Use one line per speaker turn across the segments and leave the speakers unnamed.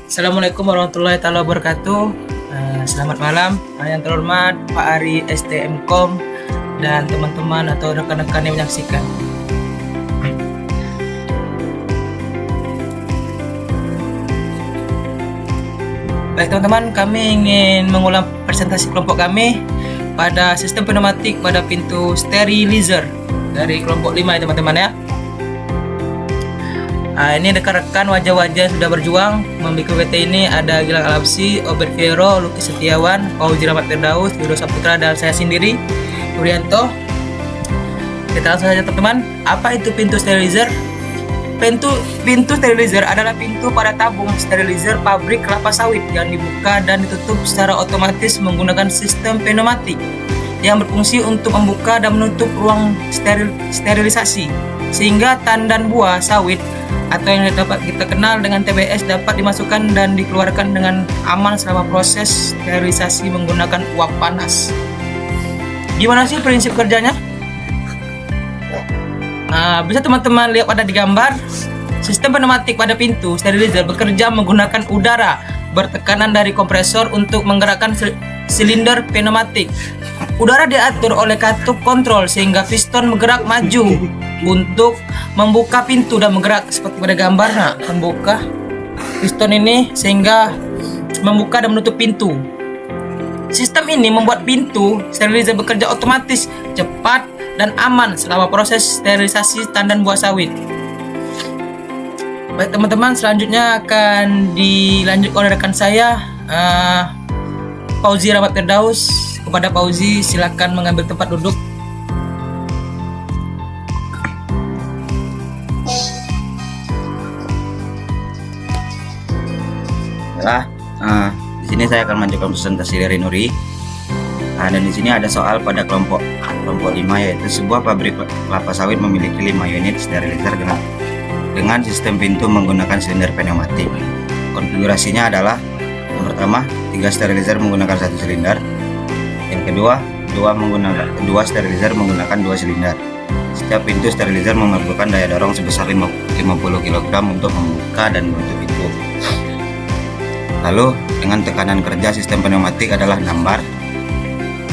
Assalamualaikum warahmatullahi wabarakatuh. Selamat malam yang terhormat Pak Ari STMkom dan teman-teman atau rekan-rekan yang menyaksikan. Baik teman-teman, kami ingin mengulang presentasi kelompok kami pada sistem pneumatik pada pintu sterilizer dari kelompok 5 ya teman-teman ya. Ini rekan-rekan wajah-wajah sudah berjuang membuat WT ini. Ada Gilang Alapsi, Obert Fiero, Luki Setiawan, Fauzi Rahmat Firdaus, Widodo Saputra, dan saya sendiri, Yurianto. Kita langsung saja teman-teman. Apa itu pintu sterilizer? Pintu sterilizer adalah pintu pada tabung sterilizer pabrik kelapa sawit yang dibuka dan ditutup secara otomatis menggunakan sistem pneumatik yang berfungsi untuk membuka dan menutup ruang sterilisasi sehingga tandan buah sawit atau yang dapat kita kenal dengan TBS dapat dimasukkan dan dikeluarkan dengan aman selama proses sterilisasi menggunakan uap panas. Gimana sih prinsip kerjanya? Bisa teman-teman lihat pada di gambar. Sistem pneumatik pada pintu sterilizer bekerja menggunakan udara bertekanan dari kompresor untuk menggerakkan silinder pneumatik. Udara diatur oleh katup kontrol sehingga piston bergerak maju untuk membuka pintu dan bergerak seperti pada gambar. Membuka piston ini sehingga membuka dan menutup pintu. Sistem ini membuat pintu sterilizer bekerja otomatis, cepat, dan aman selama proses sterilisasi tandan buah sawit. Baik teman-teman, selanjutnya akan dilanjut oleh rekan saya, Fauzi Rahmat Firdaus. Kepada Fauzi, silakan mengambil tempat duduk.
Di sini saya akan melanjutkan presentasi dari Nuri. Dan di sini ada soal pada kelompok 5, yaitu sebuah pabrik kelapa sawit memiliki 5 unit sterilizer dengan sistem pintu menggunakan silinder pneumatik. Konfigurasinya adalah yang pertama 3 sterilizer menggunakan 1 silinder, yang kedua 2 sterilizer menggunakan 2 silinder. Setiap pintu sterilizer memerlukan daya dorong sebesar 50 kg untuk membuka dan menutup pintu. Lalu dengan tekanan kerja sistem pneumatik adalah 6 bar.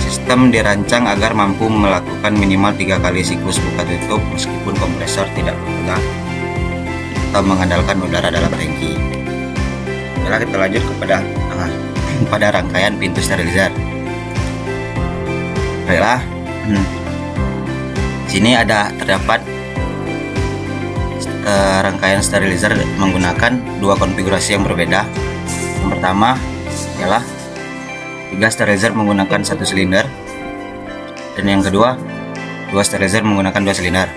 Sistem dirancang agar mampu melakukan minimal 3 kali siklus buka tutup meskipun kompresor tidak bergerak atau mengandalkan udara dalam tangki. Setelah kita lanjut pada rangkaian pintu sterilizer. Baiklah, sini terdapat rangkaian sterilizer menggunakan 2 konfigurasi yang berbeda. Yang pertama ialah 3 sterilizer menggunakan 1 silinder, dan yang kedua 2 sterilizer menggunakan 2 silinder.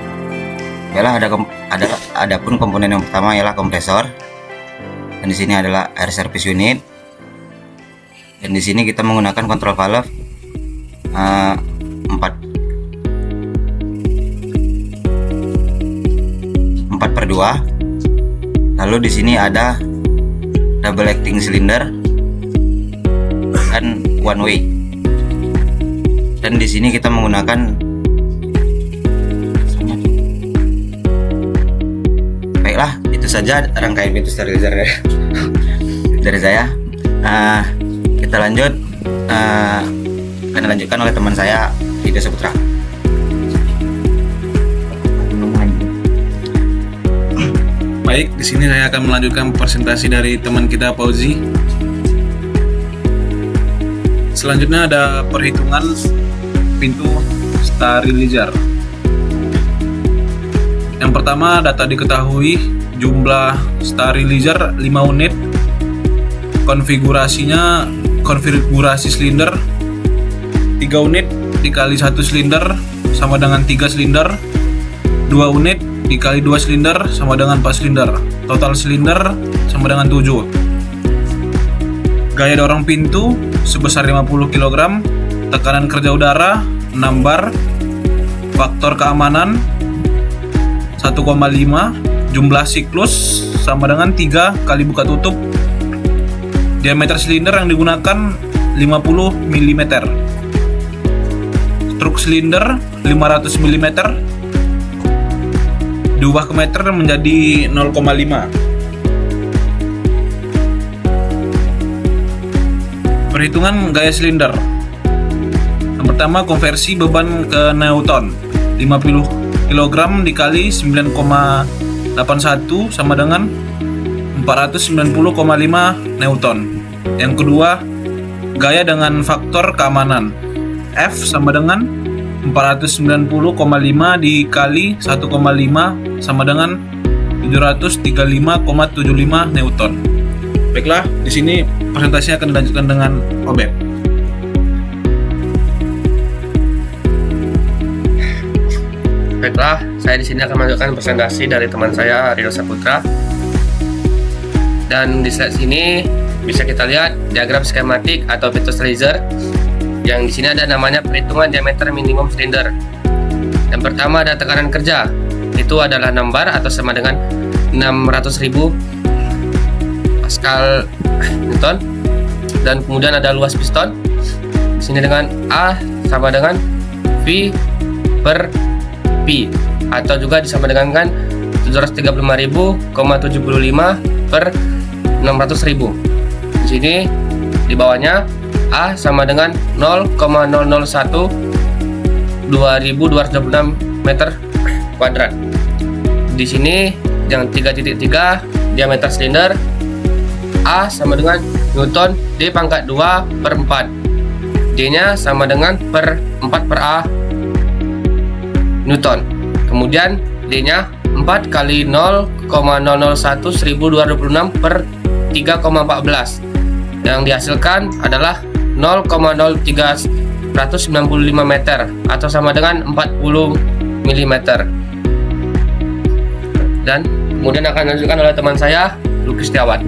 Adapun komponen yang pertama ialah kompresor, dan di sini adalah air service unit, dan di sini kita menggunakan kontrol valve 4/2. Lalu di sini ada double acting cylinder dan one way. Dan di sini kita menggunakan, baiklah, itu saja rangkaian pintu sterilizer dari saya. Kita lanjut, akan dilanjutkan oleh teman saya, Widodo Saputra.
Baik, di sini saya akan melanjutkan presentasi dari teman kita Fauzi. Selanjutnya ada perhitungan pintu sterilizer. Yang pertama, data diketahui jumlah sterilizer 5 unit. Konfigurasi silinder 3 unit dikali 1 silinder sama dengan 3 silinder. 2 unit dikali 2 silinder sama dengan 4 silinder. Total silinder sama dengan 7. Gaya dorong pintu sebesar 50 kg. Tekanan kerja udara 6 bar. Faktor keamanan 1,5. Jumlah siklus sama dengan 3 kali buka tutup. Diameter silinder yang digunakan 50 mm. Struk silinder 500 mm. Diubah ke meter menjadi 0,5. Perhitungan gaya silinder. Yang pertama, konversi beban ke Newton. 50 kg dikali 9,81 sama dengan 490,5 Newton. Yang kedua, gaya dengan faktor keamanan. F sama dengan 490,5 dikali 1,5 sama dengan 735,75 Newton. Baiklah, di sini presentasinya akan dilanjutkan dengan Obed.
Baiklah, saya di sini akan menunjukkan presentasi dari teman saya Rio Saputra. Dan di slide sini bisa kita lihat diagram skematik atau Vitus laser. Yang di sini ada namanya perhitungan diameter minimum silinder. Yang pertama ada tekanan kerja. Itu adalah 6 bar atau sama dengan 600.000 Pascal Newton. Dan kemudian ada luas piston. Di sini dengan A sama dengan V per P, atau juga disama dengan kan 735.075 per 600.000. Di sini di bawahnya A sama dengan 0,001 2226 meter kuadrat. Di sini yang 3.3 diameter silinder, A sama dengan Newton D pangkat 2 per 4, D nya sama dengan per 4 per A Newton. Kemudian D nya 4 kali 0,001 1226 per 3,14. Yang dihasilkan adalah 0,0395 meter atau sama dengan 40 mm. Dan kemudian akan dilanjutkan oleh teman saya Luki Setiawan.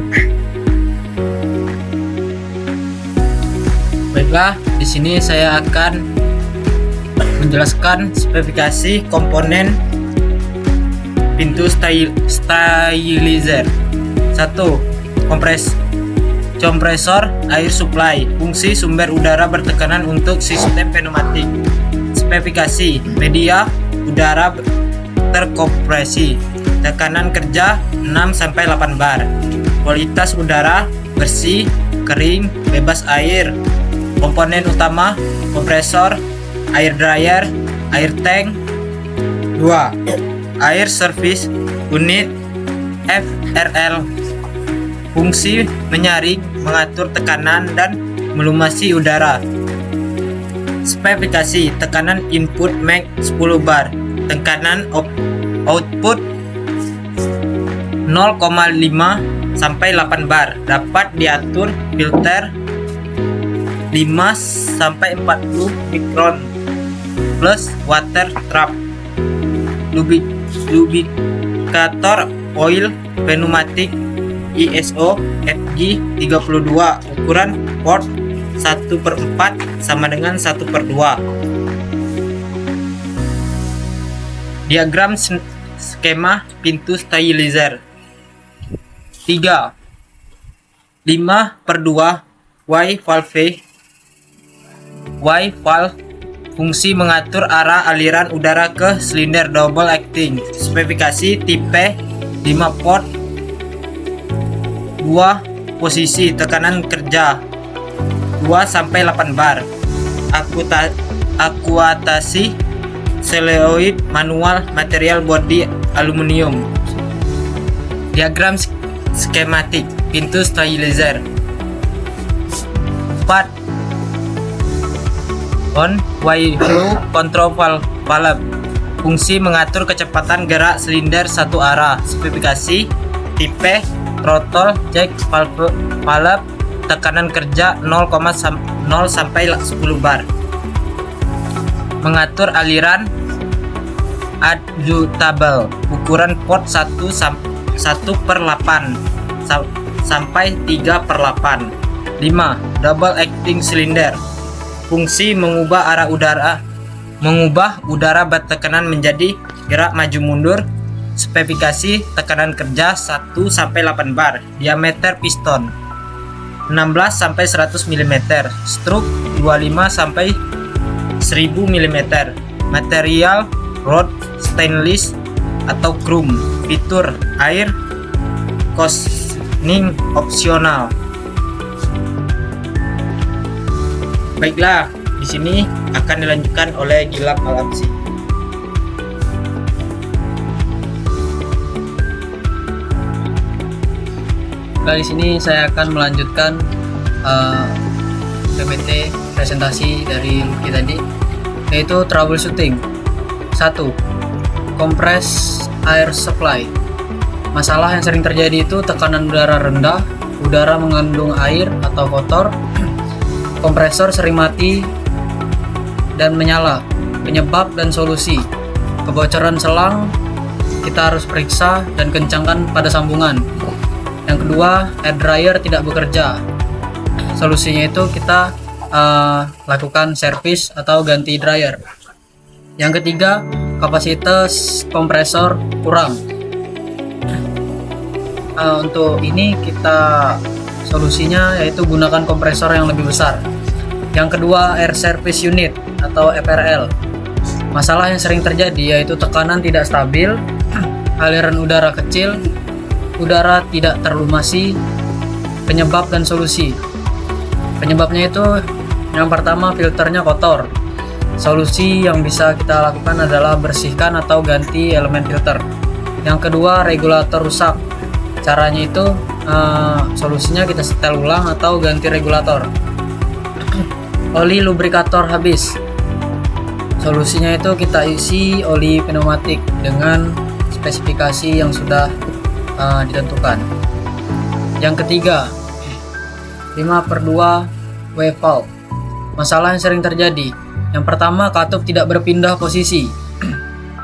Baiklah, di sini saya akan menjelaskan spesifikasi komponen pintu stylizer. 1. Kompresor air supply, fungsi sumber udara bertekanan untuk sistem pneumatik. Spesifikasi media udara terkompresi, tekanan kerja 6-8 bar, kualitas udara bersih, kering, bebas air. Komponen utama kompresor, air dryer, air tank. 2. Air service unit FRL, fungsi menyaring, mengatur tekanan dan melumasi udara. Spesifikasi tekanan input max 10 bar, tekanan output 0,5 sampai 8 bar, dapat diatur filter 5 sampai 40 mikron plus water trap. Lubrikator oil pneumatik ISO FG 32, ukuran port 1/4 sama dengan 1/2. Diagram skema pintu stylizer. 3. 5/2 Y valve, fungsi mengatur arah aliran udara ke silinder double acting. Spesifikasi tipe 5 port, 2 posisi, tekanan kerja 2-8 bar, akuatasi seloid manual, material bodi aluminium. Diagram skematik pintu stylizer. 4. On Y flow control valve, fungsi mengatur kecepatan gerak silinder satu arah. Spesifikasi tipe throttle jack valve, tekanan kerja 0 sampai 10 bar, mengatur aliran adjustable, ukuran port 1/8 sampai 3/8. 5. Double acting cylinder, fungsi mengubah udara bertekanan menjadi gerak maju mundur. Spesifikasi tekanan kerja 1-8 bar, diameter piston 16 sampai 100 mm, stroke 25 sampai 1000 mm, material rod stainless atau chrome, fitur air conditioning opsional. Baiklah, di sini akan dilanjutkan oleh Gilang Alamsi.
Nah, di sini saya akan melanjutkan PPT presentasi dari Lucky tadi, yaitu troubleshooting. 1. Compress air supply. Masalah yang sering terjadi itu tekanan udara rendah, udara mengandung air atau kotor, kompresor sering mati dan menyala. Penyebab dan solusi: kebocoran selang, kita harus periksa dan kencangkan pada sambungan. Yang kedua, air dryer tidak bekerja. Solusinya itu kita lakukan servis atau ganti dryer. Yang ketiga, kapasitas kompresor kurang. Untuk ini kita solusinya yaitu gunakan kompresor yang lebih besar. Yang kedua, air service unit atau FRL. Masalah yang sering terjadi yaitu tekanan tidak stabil, aliran udara kecil, udara tidak terlumasi. Penyebab dan solusi: penyebabnya itu yang pertama, filternya kotor. Solusi yang bisa kita lakukan adalah bersihkan atau ganti elemen filter. Yang kedua, regulator rusak. Caranya itu solusinya kita setel ulang atau ganti regulator. Oli lubrikator habis. Solusinya itu kita isi oli pneumatik dengan spesifikasi yang sudah ditentukan. Yang ketiga, 5/2 wave valve. Masalah yang sering terjadi: yang pertama, katup tidak berpindah posisi.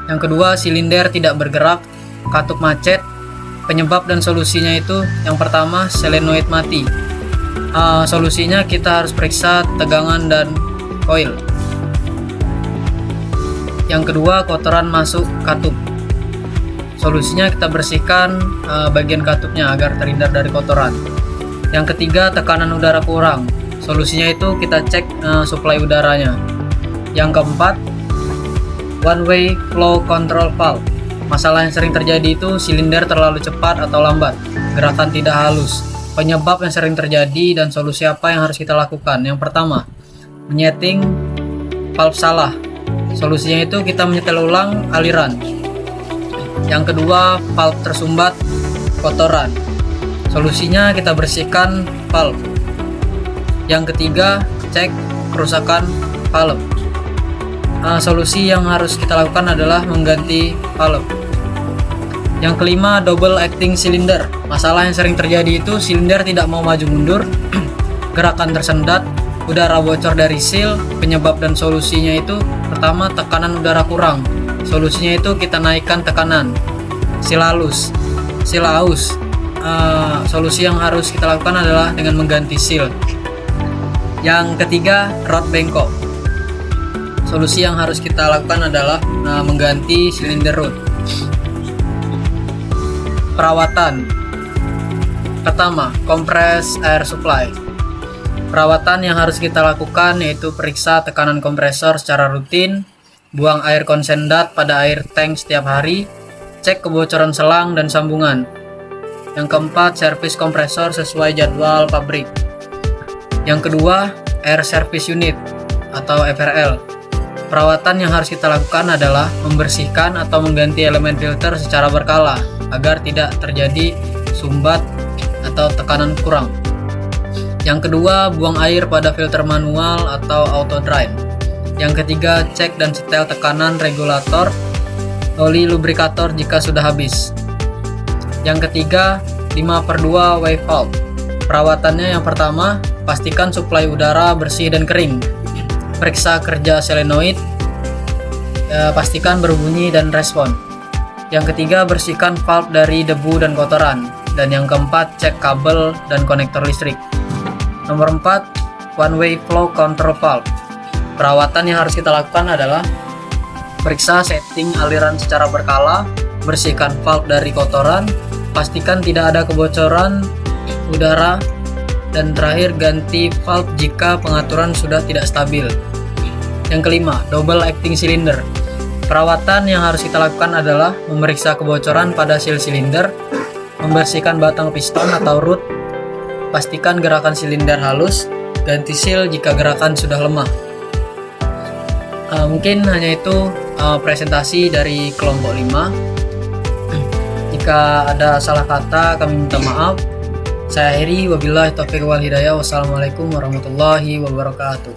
Yang kedua, silinder tidak bergerak, katup macet. Penyebab dan solusinya itu yang pertama, solenoid mati. Solusinya kita harus periksa tegangan dan coil. Yang kedua, kotoran masuk katup. Solusinya kita bersihkan bagian katupnya agar terhindar dari kotoran. Yang ketiga, tekanan udara kurang. Solusinya itu kita cek suplai udaranya. Yang keempat, one way flow control valve. Masalah yang sering terjadi itu silinder terlalu cepat atau lambat, gerakan tidak halus. Penyebab yang sering terjadi dan solusi apa yang harus kita lakukan? Yang pertama, menyeting valve salah. Solusinya itu kita menyetel ulang aliran. Yang kedua, valve tersumbat kotoran. Solusinya kita bersihkan valve. Yang ketiga, cek kerusakan valve. Solusi yang harus kita lakukan adalah mengganti valve. Yang kelima, double acting cylinder. Masalah yang sering terjadi itu silinder tidak mau maju mundur, gerakan tersendat, udara bocor dari seal. Penyebab dan solusinya itu pertama, tekanan udara kurang. Solusinya itu kita naikkan tekanan. Seal aus. Solusi yang harus kita lakukan adalah dengan mengganti seal. Yang ketiga, rod bengkok. Solusi yang harus kita lakukan adalah mengganti silinder rod. Perawatan. Pertama, compress air supply. Perawatan yang harus kita lakukan yaitu periksa tekanan kompresor secara rutin, buang air konsendat pada air tank setiap hari, cek kebocoran selang dan sambungan. Yang keempat, servis kompresor sesuai jadwal pabrik. Yang kedua, air service unit atau FRL. Perawatan yang harus kita lakukan adalah membersihkan atau mengganti elemen filter secara berkala agar tidak terjadi sumbat atau tekanan kurang. Yang kedua, buang air pada filter manual atau auto drain. Yang ketiga, cek dan setel tekanan regulator oli lubrikator jika sudah habis. Yang ketiga, 5/2 wave valve. Perawatannya yang pertama, pastikan suplai udara bersih dan kering. Periksa kerja solenoid, pastikan berbunyi dan respon. Yang ketiga, bersihkan valve dari debu dan kotoran. Dan yang keempat, cek kabel dan konektor listrik. Nomor 4, one way flow control valve. Perawatan yang harus kita lakukan adalah periksa setting aliran secara berkala, bersihkan valve dari kotoran, pastikan tidak ada kebocoran udara, dan terakhir ganti valve jika pengaturan sudah tidak stabil. Yang kelima, double acting cylinder. Perawatan yang harus kita lakukan adalah memeriksa kebocoran pada seal silinder, membersihkan batang piston atau root, pastikan gerakan silinder halus, ganti seal jika gerakan sudah lemah. Mungkin hanya itu presentasi dari kelompok 5. Jika ada salah kata kami minta maaf. Saya akhiri, wabillahi taufiq wal hidayah. Wassalamualaikum warahmatullahi wabarakatuh.